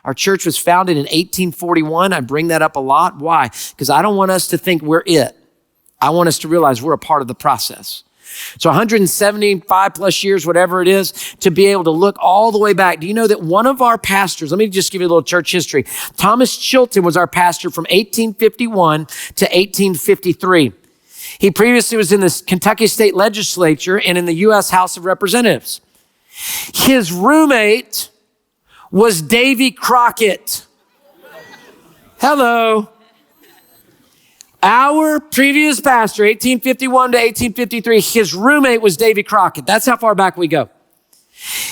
Our church was founded in 1841. I bring that up a lot. Why? Because I don't want us to think we're it. I want us to realize we're a part of the process. So 175 plus years, whatever it is, to be able to look all the way back. Do you know that one of our pastors, let me just give you a little church history. Thomas Chilton was our pastor from 1851 to 1853. He previously was in the Kentucky State Legislature and in the U.S. House of Representatives. His roommate was Davy Crockett. Hello. Our previous pastor, 1851 to 1853, his roommate was Davy Crockett. That's how far back we go.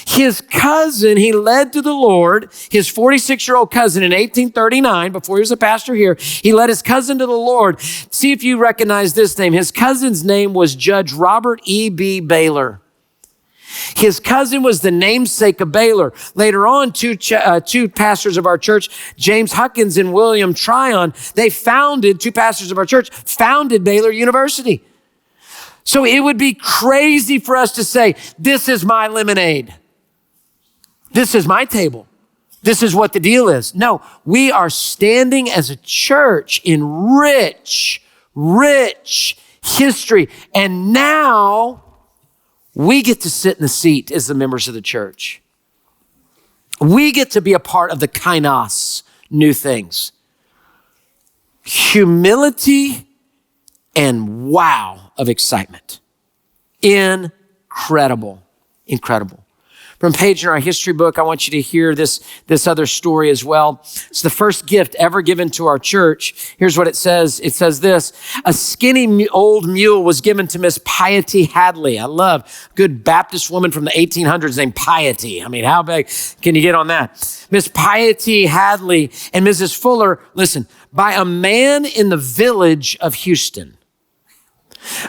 His cousin, he led to the Lord, his 46-year-old cousin in 1839, before he was a pastor here, he led his cousin to the Lord. See if you recognize this name. His cousin's name was Judge Robert E.B. Baylor. His cousin was the namesake of Baylor. Later on, two pastors of our church, James Huckins and William Tryon, two pastors of our church, founded Baylor University. So it would be crazy for us to say, this is my lemonade. This is my table. This is what the deal is. No, we are standing as a church in rich history. And now we get to sit in the seat as the members of the church. We get to be a part of the kainos, new things. Humility and wow of excitement. Incredible. From a page in our history book, I want you to hear this other story as well. It's the first gift ever given to our church. Here's what it says. It says this: a skinny old mule was given to Miss Piety Hadley. I love a good Baptist woman from the 1800s named Piety. I mean, how big can you get on that? Miss Piety Hadley and Mrs. Fuller, listen, by a man in the village of Houston.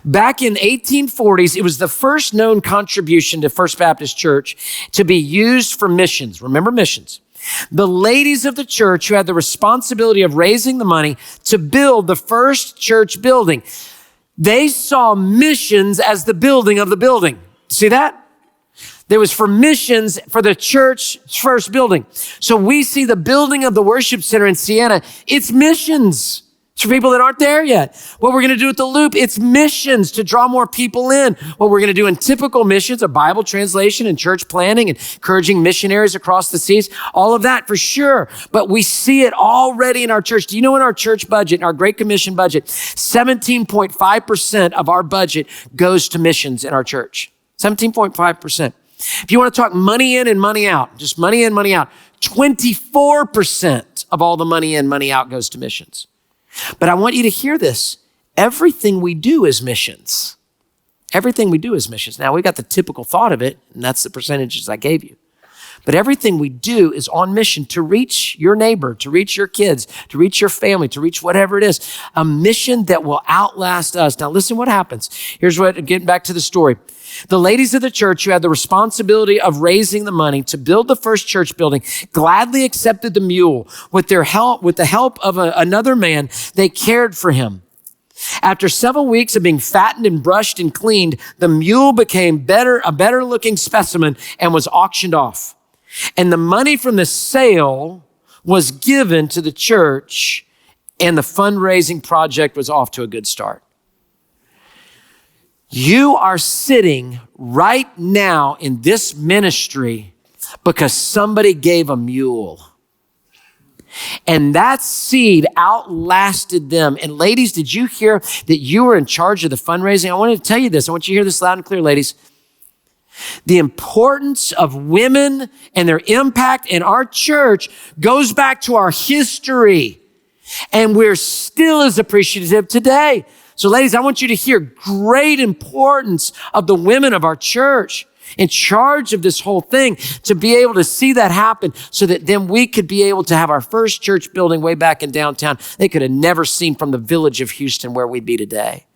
Back in 1840s, it was the first known contribution to First Baptist Church to be used for missions. Remember missions. The ladies of the church who had the responsibility of raising the money to build the first church building, they saw missions as the building of the building. See that? There was for missions for the church's first building. So we see the building of the worship center in Siena. It's missions. It's for people that aren't there yet. What we're going to do at the Loop, it's missions to draw more people in. What we're going to do in typical missions, a Bible translation and church planning and encouraging missionaries across the seas, all of that for sure. But we see it already in our church. Do you know in our church budget, in our Great Commission budget, 17.5% of our budget goes to missions in our church. 17.5%. If you want to talk money in and money out, just money in, money out, 24% of all the money in, money out goes to missions. But I want you to hear this. Everything we do is missions. Everything we do is missions. Now, we got the typical thought of it, and that's the percentages I gave you. But everything we do is on mission to reach your neighbor, to reach your kids, to reach your family, to reach whatever it is. A mission that will outlast us. Now, listen what happens. Here's what, getting back to the story. The ladies of the church who had the responsibility of raising the money to build the first church building gladly accepted the mule. With the help of another man, they cared for him. After several weeks of being fattened and brushed and cleaned, the mule became a better looking specimen and was auctioned off. And the money from the sale was given to the church, and the fundraising project was off to a good start. You are sitting right now in this ministry because somebody gave a mule. And that seed outlasted them. And ladies, did you hear that you were in charge of the fundraising? I want to tell you this. I want you to hear this loud and clear, ladies. The importance of women and their impact in our church goes back to our history. And we're still as appreciative today. So ladies, I want you to hear great importance of the women of our church in charge of this whole thing, to be able to see that happen so that then we could be able to have our first church building way back in downtown. They could have never seen from the village of Houston where we'd be today.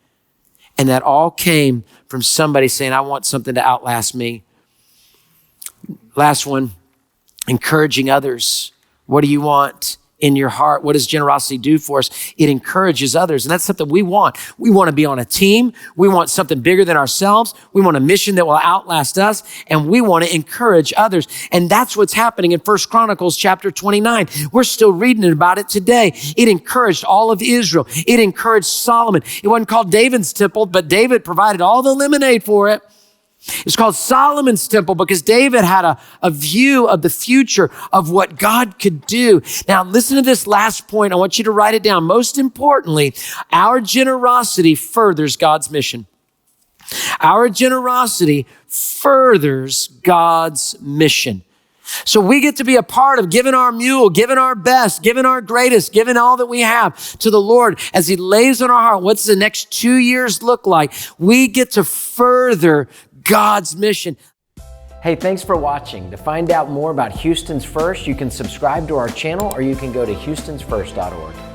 And that all came from somebody saying, I want something to outlast me. Last one, encouraging others. What do you want in your heart. What does generosity do for us? It encourages others. And that's something we want. We want to be on a team. We want something bigger than ourselves. We want a mission that will outlast us. And we want to encourage others. And that's what's happening in 1 Chronicles chapter 29. We're still reading about it today. It encouraged all of Israel. It encouraged Solomon. It wasn't called David's temple, but David provided all the lemonade for it. It's called Solomon's temple because David had a view of the future of what God could do. Now, listen to this last point. I want you to write it down. Most importantly, our generosity furthers God's mission. Our generosity furthers God's mission. So we get to be a part of giving our mule, giving our best, giving our greatest, giving all that we have to the Lord as he lays on our heart. What's the next 2 years look like? We get to further God's mission. Hey, thanks for watching. To find out more about Houston's First, you can subscribe to our channel or you can go to houstonsfirst.org.